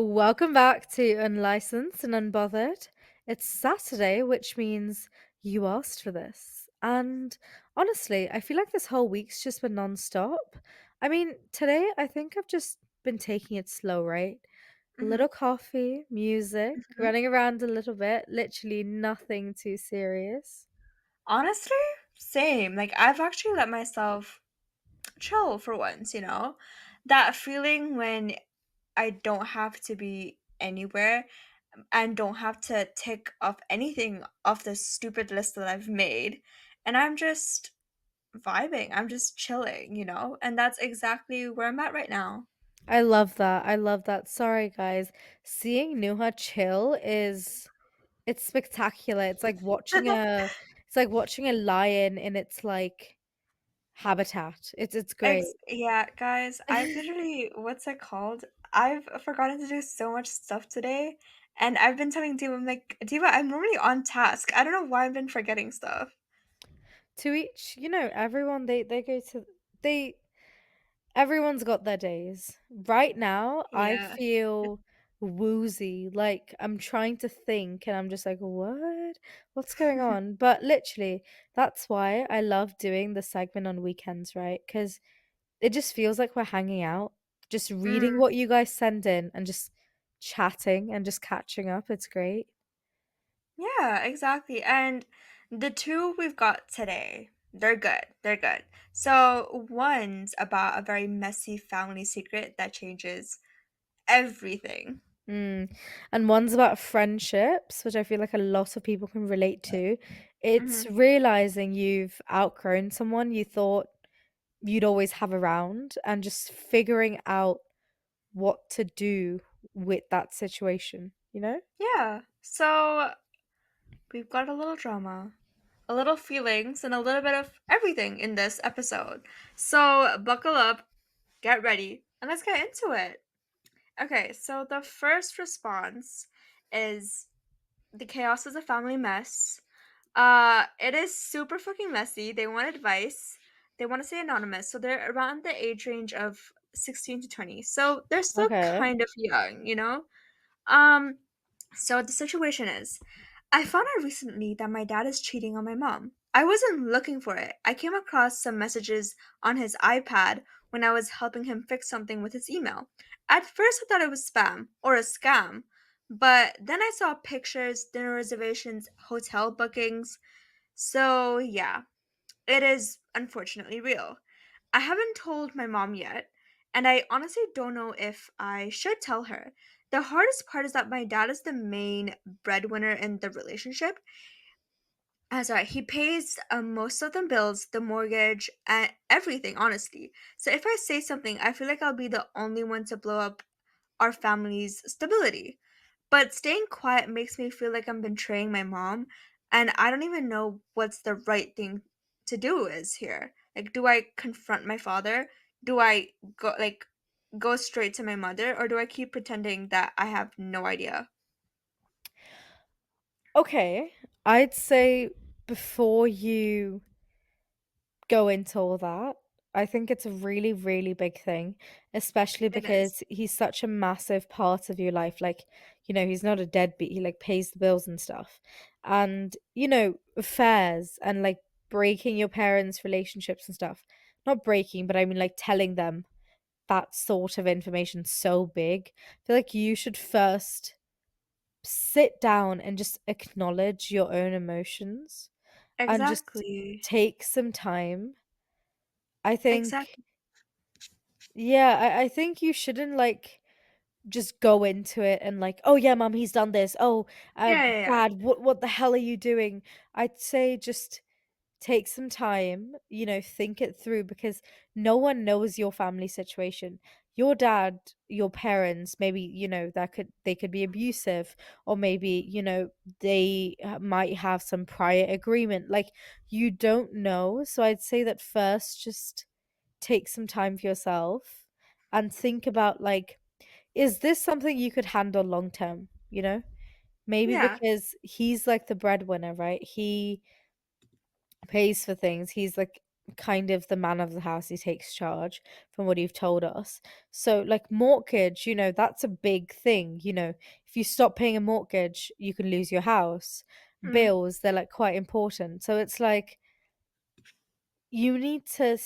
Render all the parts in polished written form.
Welcome back to Unlicensed and Unbothered. It's Saturday, which means you asked for this. And honestly, I feel like this whole week's just been non-stop. I mean, today I think I've just been taking it slow, right? A Mhm, little coffee, music, mhm. running around a little bit, literally nothing too serious. Honestly, same. Like, I've actually let myself chill for once, That feeling when I don't have to be anywhere and don't have to tick off anything off this stupid list that I've made. And I'm just vibing. I'm just chilling. And that's exactly where I'm at right now. I love that. I love that. Sorry, guys. Seeing Nuha chill is it's spectacular. It's like watching a lion in its like habitat. It's great. Yeah, guys, I've literally, what's it called? I've forgotten to do so much stuff today, and I've been telling Diva, I'm like, Diva, I'm normally on task. I don't know why I've been forgetting stuff. To each, everyone they go to they everyone's got their days. Right now, I Yeah. feel woozy, like I'm trying to think and I'm just like, what? What's going on? But literally, that's why I love doing the segment on weekends, right? Because it just feels like we're hanging out, just reading Mm, what you guys send in and just chatting and just catching up. It's great. yeah, exactly. And the two we've got today, they're good. They're good. So one's about a very messy family secret that changes everything. Mm. And one's about friendships, which I feel like a lot of people can relate to. It's Hmm. realizing you've outgrown someone you thought you'd always have around and just figuring out what to do with that situation, you know? Yeah. So we've got a little drama, a little feelings, and a little bit of everything in this episode. So buckle up, get ready, and let's get into it. Okay, so the first response is the chaos is a family mess. It is super fucking messy. They want advice. They want to stay anonymous. So they're around the age range of 16 to 20. So they're still Okay. kind of young. Um, so the situation is, I found out recently that my dad is cheating on my mom. I wasn't looking for it. I came across some messages on his iPad when I was helping him fix something with his email. At first, I thought it was spam or a scam, but then I saw pictures, dinner reservations, hotel bookings. So, yeah, it is unfortunately real. I haven't told my mom yet, and I honestly don't know if I should tell her. The hardest part is that my dad is the main breadwinner in the relationship. Sorry, he pays most of the bills, the mortgage, and everything, honestly. So if I say something, I feel like I'll be the only one to blow up our family's stability. But staying quiet makes me feel like I'm betraying my mom, and I don't even know what's the right thing to do is here. Like, do I confront my father? Do I go straight to my mother, or do I keep pretending that I have no idea? Okay. I'd say before you go into all that. I think it's a really, really big thing, especially It is. because he's such a massive part of your life. Like, he's not a deadbeat. He like pays the bills and stuff. And, affairs and like breaking your parents' relationships and stuff. Not breaking, but I mean like telling them that sort of information so big. I feel like you should first sit down and just acknowledge your own emotions and just Exactly. take some time. I think Exactly. Yeah, I think you shouldn't like just go into it and like, oh yeah, mom, he's done this. Oh, Yeah, yeah, yeah. dad, what the hell are you doing? I'd say just take some time, think it through because no one knows your family situation. Your dad, your parents, maybe, they could be abusive or maybe, they might have some prior agreement. Like you don't know. So I'd say that first just take some time for yourself and think about like is this something you could handle long term, maybe Yeah. because he's like the breadwinner, right? He pays for things, he's like kind of the man of the house. He takes charge from what you've told us. So like mortgage, that's a big thing. If you stop paying a mortgage, you can lose your house. Mhm. Bills, they're like quite important. So it's like you need to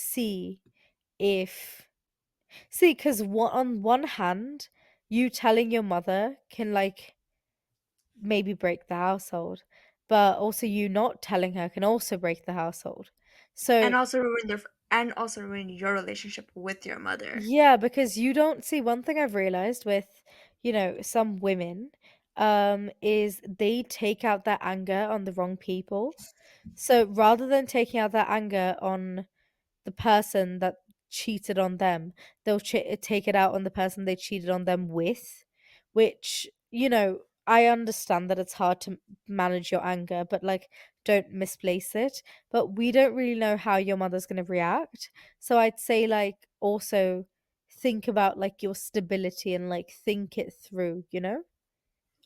if because on one hand, you telling your mother can like maybe break the household, but also you not telling her can also break the household. So And also ruin your relationship with your mother. yeah, because you don't see one thing I've realized with, some women, is they take out their anger on the wrong people. So rather than taking out their anger on the person that cheated on them, they'll take it out on the person they cheated on them with, which, I understand that it's hard to manage your anger, but like, don't misplace it. But we don't really know how your mother's going to react. So I'd say, like, also think about like your stability and like think it through, you know?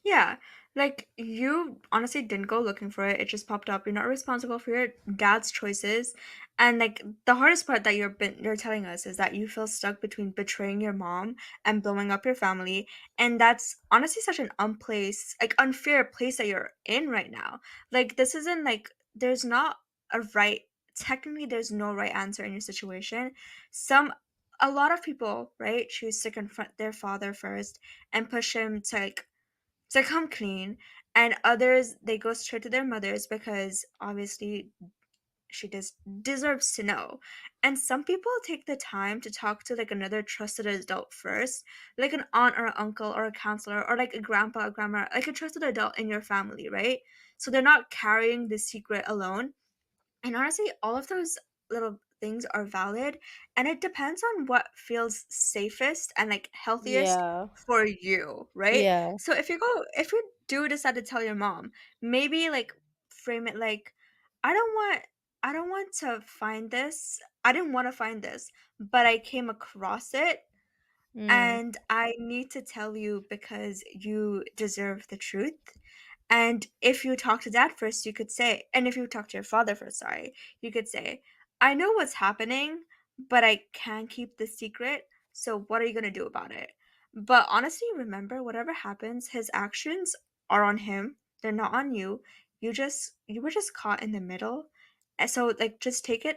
Yeah, like you honestly didn't go looking for it. It just popped up. You're not responsible for your dad's choices. And like the hardest part that you're telling us is that you feel stuck between betraying your mom and blowing up your family. And that's honestly such an unfair place that you're in right now. Like this isn't like there's not a right technically there's no right answer in your situation. Some a lot of people, right, choose to confront their father first and push him to come clean, and others they go straight to their mothers because obviously she deserves to know. And some people take the time to talk to like another trusted adult first, like an aunt or an uncle or a counselor or like a grandpa or grandma, like a trusted adult in your family, right? So they're not carrying the secret alone. And honestly, all of those little things are valid, and it depends on what feels safest and like healthiest Yeah. for you, right? Yeah. So if you do decide to tell your mom, maybe like frame it like, I don't want, I don't want to find this. I didn't want to find this, but I came across it Mm. and I need to tell you because you deserve the truth. And if you talk to dad first, you could say, and if you talk to your father first, sorry, you could say, I know what's happening, but I can't keep the secret. So what are you going to do about it? But honestly, remember, whatever happens, his actions are on him. They're not on you. You were just caught in the middle. And so, like, just take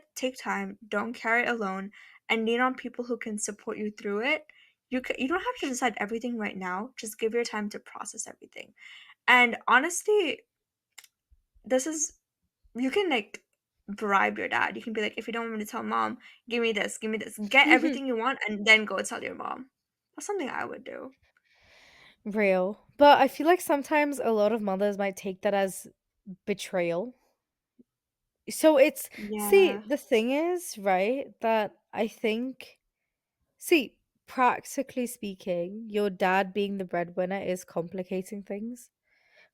time, don't carry it alone, and lean on people who can support you through it. You don't have to decide everything right now. Just give your time to process everything. And honestly, this is you can like bribe your dad. You can be like, if you don't want me to tell mom, give me this. Get everything you want and then go tell your mom. That's something I would do. Real. But I feel like sometimes a lot of mothers might take that as betrayal. So Yeah, the thing is, right, that I think, see, practically speaking, your dad being the breadwinner is complicating things.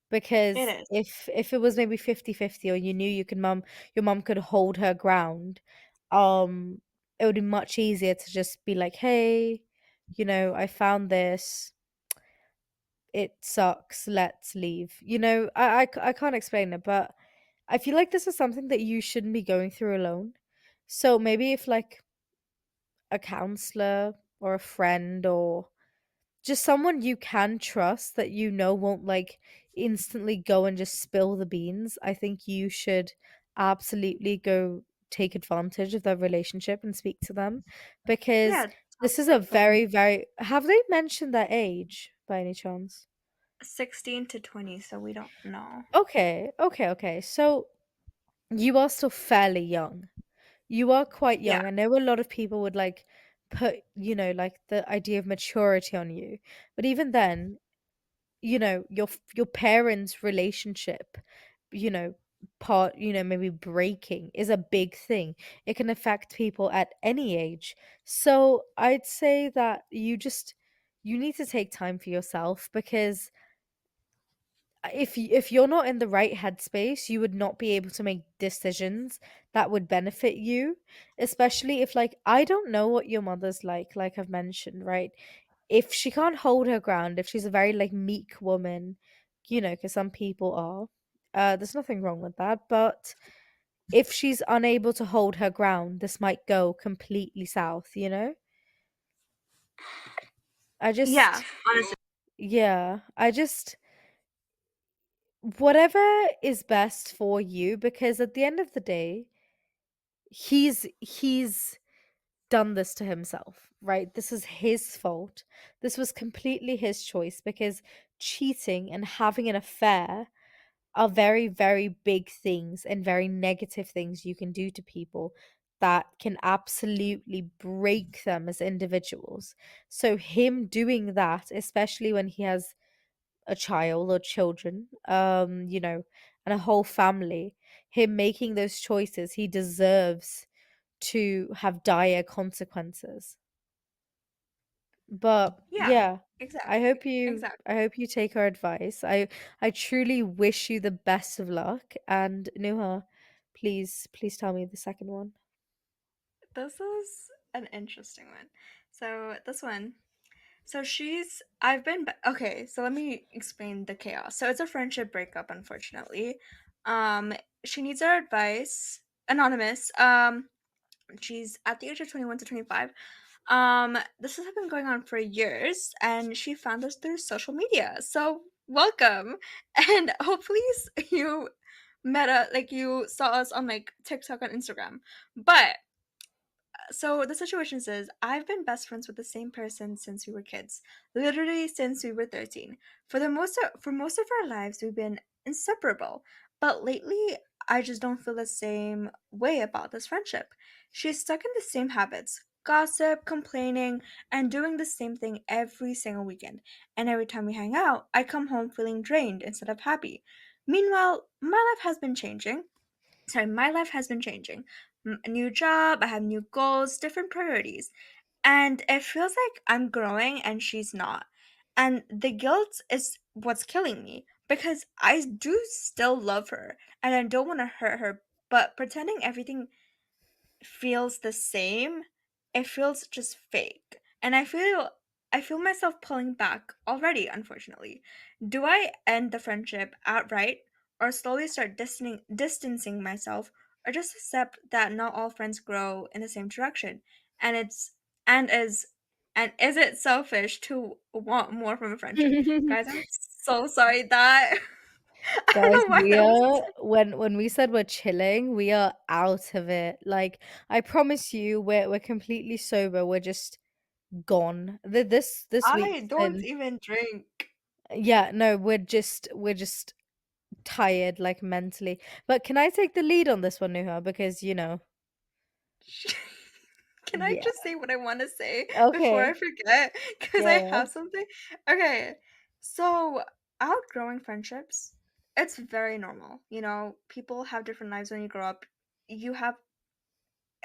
it Because is. if it was maybe 50-50, or you knew your mom could hold her ground, it would be much easier to just be like, hey, I found this, it sucks, let's leave. I can't explain it, but I feel like this is something that you shouldn't be going through alone. So maybe if like a counselor or a friend or just someone you can trust that won't like instantly go and just spill the beans, I think you should absolutely go take advantage of their relationship and speak to them, because Yeah, talk this is to a a friend. very, have they mentioned their age by any chance? 16 to 20, so we don't know. Okay. So you are still fairly young. You are quite Yeah. young. I know a lot of people would like put, like the idea of maturity on you. But even then, your parents' relationship, you know, maybe breaking is a big thing. It can affect people at any age. So I'd say that you need to take time for yourself, because if you're not in the right headspace, you would not be able to make decisions that would benefit you, especially if, like, I don't know what your mother's like I've mentioned, right? If she can't hold her ground, if she's a very like meek woman, because some people are, there's nothing wrong with that, but if she's unable to hold her ground, this might go completely south, you know? I Yeah, just, honestly. yeah, I just, whatever is best for you, because at the end of the day, he's done this to himself, right? This is his fault. This was completely his choice because cheating and having an affair are very, very big things and very negative things you can do to people that can absolutely break them as individuals. So, him doing that, especially when he has a child or children, and a whole family, him making those choices, he deserves to have dire consequences. But Yeah, yeah, exactly. I Exactly. hope you take our advice. I truly wish you the best of luck. And Nuha, please tell me the second one. This is an interesting one. So this one. So she's I've been okay, so let me explain the chaos. So it's a friendship breakup, unfortunately. Um she needs our advice. Anonymous. She's at the age of 21 to 25. This has been going on for years, and she found us through social media. So welcome. And hopefully you met us, like you saw us on like TikTok and Instagram. But so the situation says I've been best friends with the same person since we were kids, literally since we were 13. For most of our lives, we've been inseparable. But lately, I just don't feel the same way about this friendship. She's stuck in the same habits. Gossip, complaining, and doing the same thing every single weekend. And every time we hang out, I come home feeling drained instead of happy. Meanwhile, my life has been changing. A new job, I have new goals, different priorities. And it feels like I'm growing and she's not. And the guilt is what's killing me because I do still love her and I don't want to hurt her, but pretending everything feels the same, it feels just fake. And I feel myself pulling back already, unfortunately. Do I end the friendship outright or slowly start distancing myself or just accept that not all friends grow in the same direction? And it's and is and is it selfish to want more from a friendship? Guys, I'm so sorry that I don't Guys, know why we that was. are when we said we're chilling, we are out of it. Like I promise you, we're completely sober. We're just gone. This I week's don't been, even drink. yeah, no, we're just tired, like mentally. But can I take the lead on this one, Nuha? Because Can I yeah. just say what I want to say before I Okay. forget? Because Yeah, I yeah. have something. Okay, so outgrowing friendships, it's very normal. People have different lives when you grow up. You have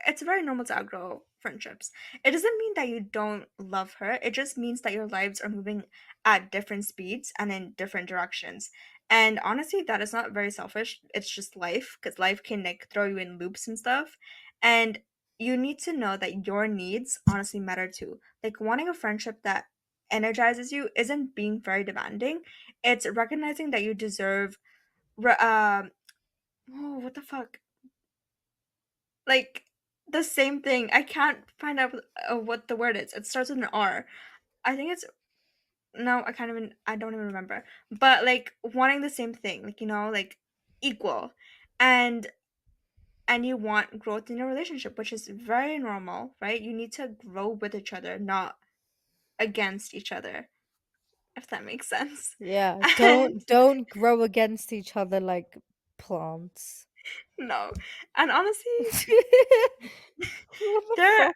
it's very normal to outgrow friendships. It doesn't mean that you don't love her. It just means that your lives are moving at different speeds and in different directions. And honestly, that is not very selfish. It's just life because life can like throw you in loops and stuff. And you need to know that your needs honestly matter too. Like wanting a friendship that energizes you isn't being very demanding. It's recognizing that you deserve oh, what the fuck? Like the same thing. I can't find out what the word is. It starts with an R. I think it's no. I can't even. I don't even remember. But like wanting the same thing, like like equal, and and you want growth in your relationship, which is very normal, right? You need to grow with each other, not against each other. If that makes sense. Yeah, And don't grow against each other like plants. no, and honestly, What the there fuck?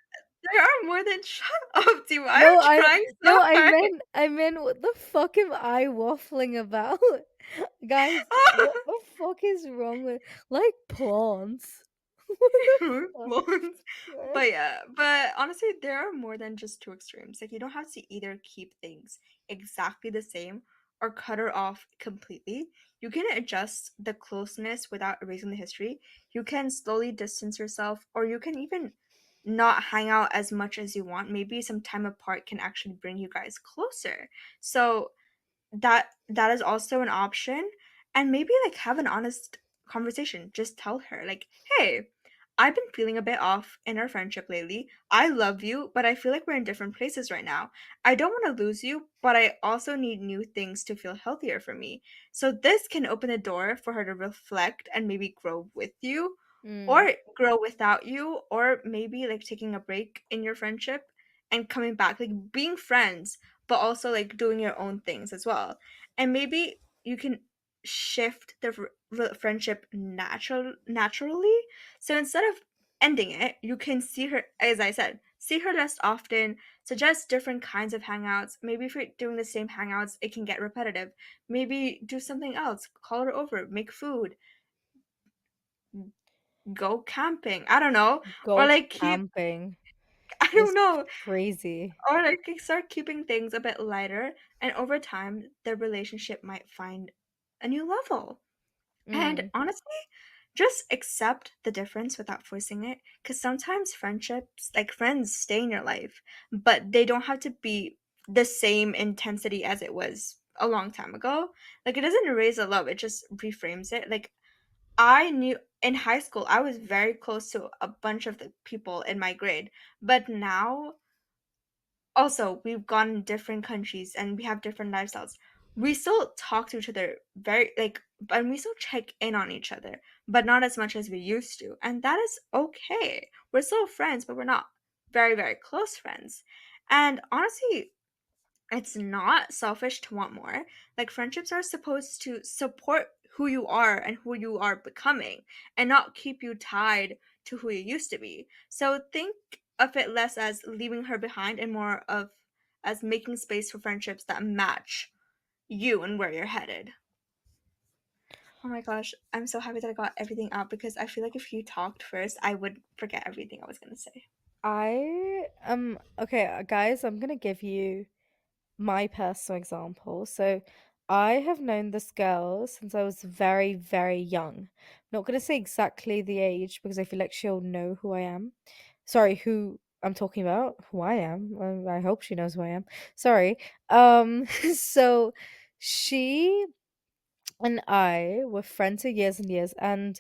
there are more than shut up, Dee. Why No, are you trying so no, I hard? meant I meant what the fuck am I waffling about? Guys, what the fuck is wrong with like plants? What the fuck? Blondes. Man? But yeah, but honestly, there are more than just two extremes. Like, you don't have to either keep things exactly the same or cut her off completely. You can adjust the closeness without erasing the history. You can slowly distance yourself, or you can even not hang out as much as you want. Maybe some time apart can actually bring you guys closer. So that is also an option. And maybe like have an honest conversation. Just tell her, like, hey, I've been feeling a bit off in our friendship lately. I love you, but I feel like we're in different places right now. I don't want to lose you, but I also need new things to feel healthier for me. So this can open the door for her to reflect and maybe grow with you, Mm. or grow without you, or maybe like taking a break in your friendship and coming back, like being friends, but also like doing your own things as well. And maybe you can shift the friendship naturally. So instead of ending it, you can see her, as I said, see her less often, suggest different kinds of hangouts. Maybe if you're doing the same hangouts, it can get repetitive. Maybe do something else, call her over, make food, go camping. I don't know. Or Go like keep, camping I don't is know. crazy. Or like start keeping things a bit lighter, and over time the relationship might find a new level. And Mm. honestly, just accept the difference without forcing it. Because sometimes friendships, like friends, stay in your life, but they don't have to be the same intensity as it was a long time ago. Like, it doesn't erase the love, it just reframes it. Like, I knew in high school, I was very close to a bunch of the people in my grade, but now also we've gone in different countries and we have different lifestyles. We still talk to each other very like, and we still check in on each other, but not as much as we used to, and that is okay. We're still friends, but we're not very, very close friends. And honestly, it's not selfish to want more. Like, friendships are supposed to support who you are and who you are becoming, and not keep you tied to who you used to be. So think of it less as leaving her behind and more of as making space for friendships that match you and where you're headed. Oh my gosh, I'm so happy that I got everything out, because I feel like if you talked first, I would forget everything I was going to say. I okay, guys, I'm gonna give you my personal example. So I have known this girl since I was very, very young. Not gonna say exactly the age because I feel like she'll know who I am. Sorry, who I'm talking about, who I am. I hope she knows who I am. Sorry. So she and I were friends for years and years, and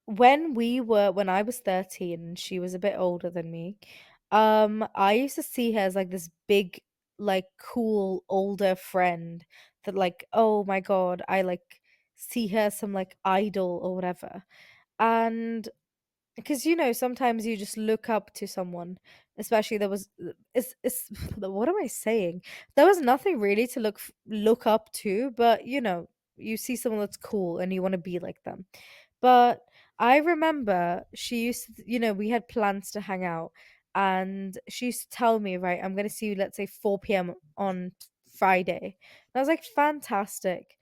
when I was 13 and she was a bit older than me, I used to see her as like this big, like cool older friend that like, oh my God, I like see her as some like idol or whatever. And because sometimes you just look up to someone, especially there was it's what am I saying? There was nothing really to look up to, but you see someone that's cool and you want to be like them. But I remember she used to, we had plans to hang out, and she used to tell me, right, I'm going to see you, let's say 4 p.m. on Friday. And I was like, fantastic.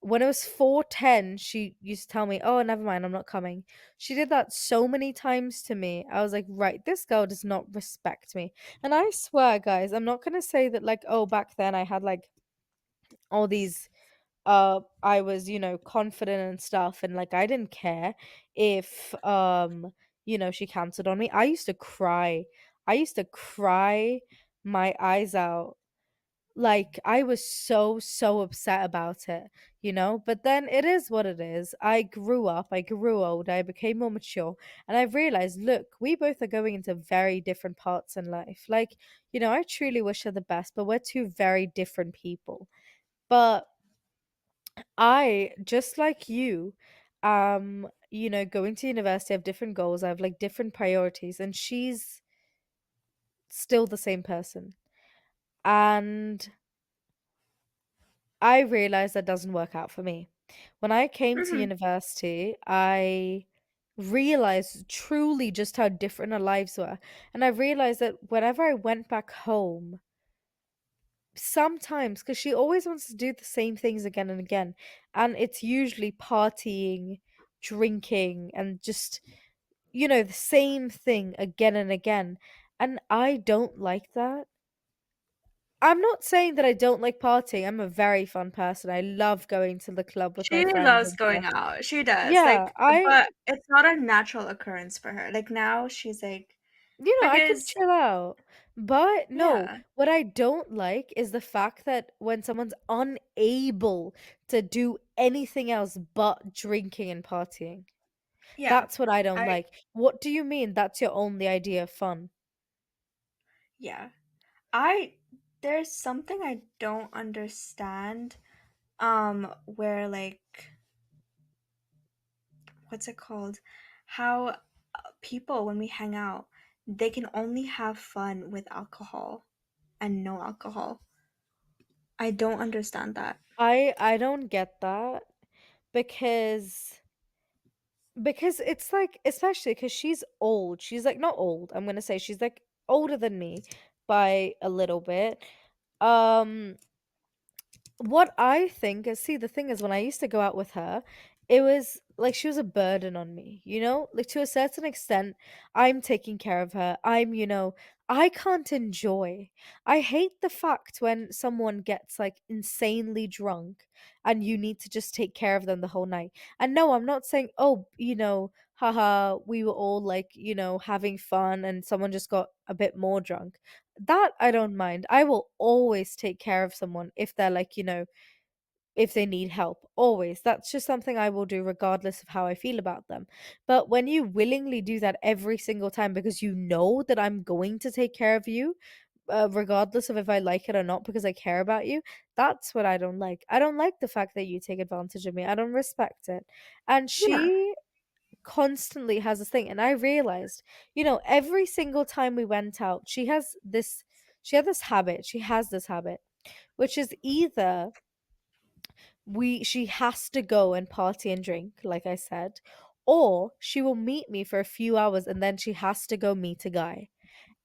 When it was 4:10, she used to tell me, oh, never mind, I'm not coming. She did that so many times to me. I was like, right, this girl does not respect me. And I swear, guys, I'm not going to say that, like, oh, back then I had like all these I was confident and stuff, and like I didn't care if she canceled on me. I used to cry my eyes out. Like, I was so so upset about it, but then it is what it is. I grew up, I grew old, I became more mature, and I realized, look, we both are going into very different parts in life. Like, I truly wish her the best, but we're two very different people. But I, just like you, going to university, I have different goals, I have like different priorities, and she's still the same person. And I realized that doesn't work out for me. When I came to Hmm. university, I realized truly just how different our lives were. And I realized that whenever I went back home, sometimes, because she always wants to do the same things again and again, and it's usually partying, drinking, and just the same thing again and again, and I don't like that. I'm not saying that I don't like partying. I'm a very fun person. I love going to the club with my She friends loves and going stuff. out. She does. Yeah, Like, but it's not a natural occurrence for her. Like, now she's like, I can because chill out. But no, Yeah. what I don't like is the fact that when someone's unable to do anything else but drinking and partying. Yeah. That's what I don't I like. What do you mean that's your only idea of fun? yeah. I There's something I don't understand where like what's it called? How people when we hang out, they can only have fun with alcohol and no alcohol. I don't understand that. I don't get that because it's like especially because she's old. She's like not old. I'm gonna say she's like older than me by a little bit. Um What I think is, see, the thing is, when I used to go out with her, it was like she was a burden on me, you know? Like to a certain extent, I'm taking care of her. I can't enjoy. I hate the fact when someone gets like insanely drunk and you need to just take care of them the whole night. And no, I'm not saying, oh, haha, we were all like, having fun and someone just got a bit more drunk. That I don't mind. I will always take care of someone if they're like, if they need help. Always. That's just something I will do regardless of how I feel about them. But when you willingly do that every single time because you know that I'm going to take care of you, regardless of if I like it or not, because I care about you, that's what I don't like. I don't like the fact that you take advantage of me. I don't respect it. And Yeah. she constantly has this thing, and I realized, every single time we went out, she has this habit, which is either she has to go and party and drink, like I said, or she will meet me for a few hours and then she has to go meet a guy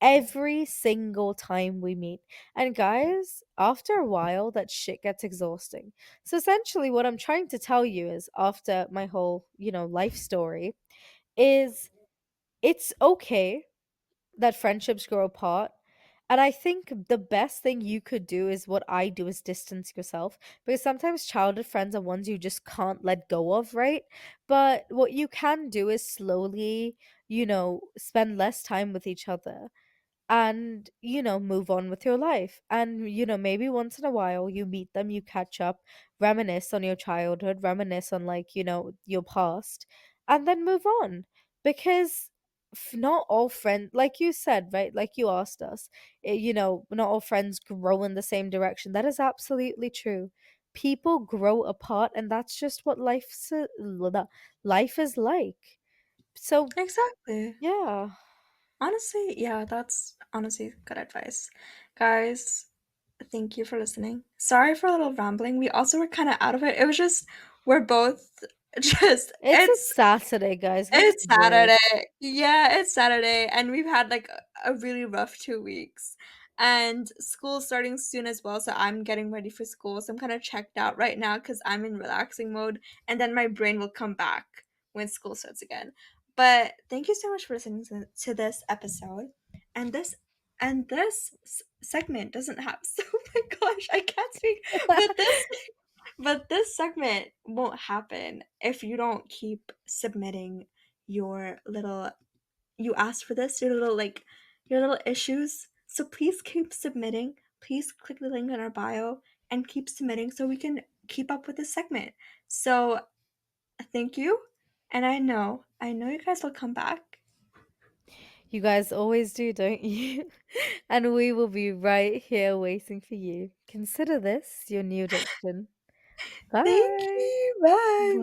every single time we meet. And guys, after a while, that shit gets exhausting. So essentially, what I'm trying to tell you is, after my whole, life story, is it's okay that friendships grow apart. And I think the best thing you could do is what I do, is distance yourself, because sometimes childhood friends are ones you just can't let go of, right? But what you can do is slowly, spend less time with each other and move on with your life. And maybe once in a while you meet them, you catch up, reminisce on your childhood, reminisce on, like, your past, and then move on. Because not all friends, like you said, right, like you asked us, not all friends grow in the same direction. That is absolutely true. People grow apart, and that's just what life is like. So Exactly. yeah. Honestly, yeah, that's honestly good advice. Guys, thank you for listening. Sorry for a little rambling. We also were kind of out of it. It was just, we're both just, It's a Saturday, guys. Give us it's a break. Saturday. Yeah, it's Saturday. And we've had like a really rough 2 weeks. And school's starting soon as well. So I'm getting ready for school. So I'm kind of checked out right now because I'm in relaxing mode. And then my brain will come back when school starts again. But thank you so much for listening to this episode. And this segment doesn't have oh my gosh, I can't speak. But this segment won't happen if you don't keep submitting your little you asked for this, your little your little issues. So please keep submitting. Please click the link in our bio and keep submitting so we can keep up with this segment. So thank you. And I know you guys will come back. You guys always do, don't you? And we will be right here waiting for you. Consider this your new addiction. Thank Bye. you. Bye.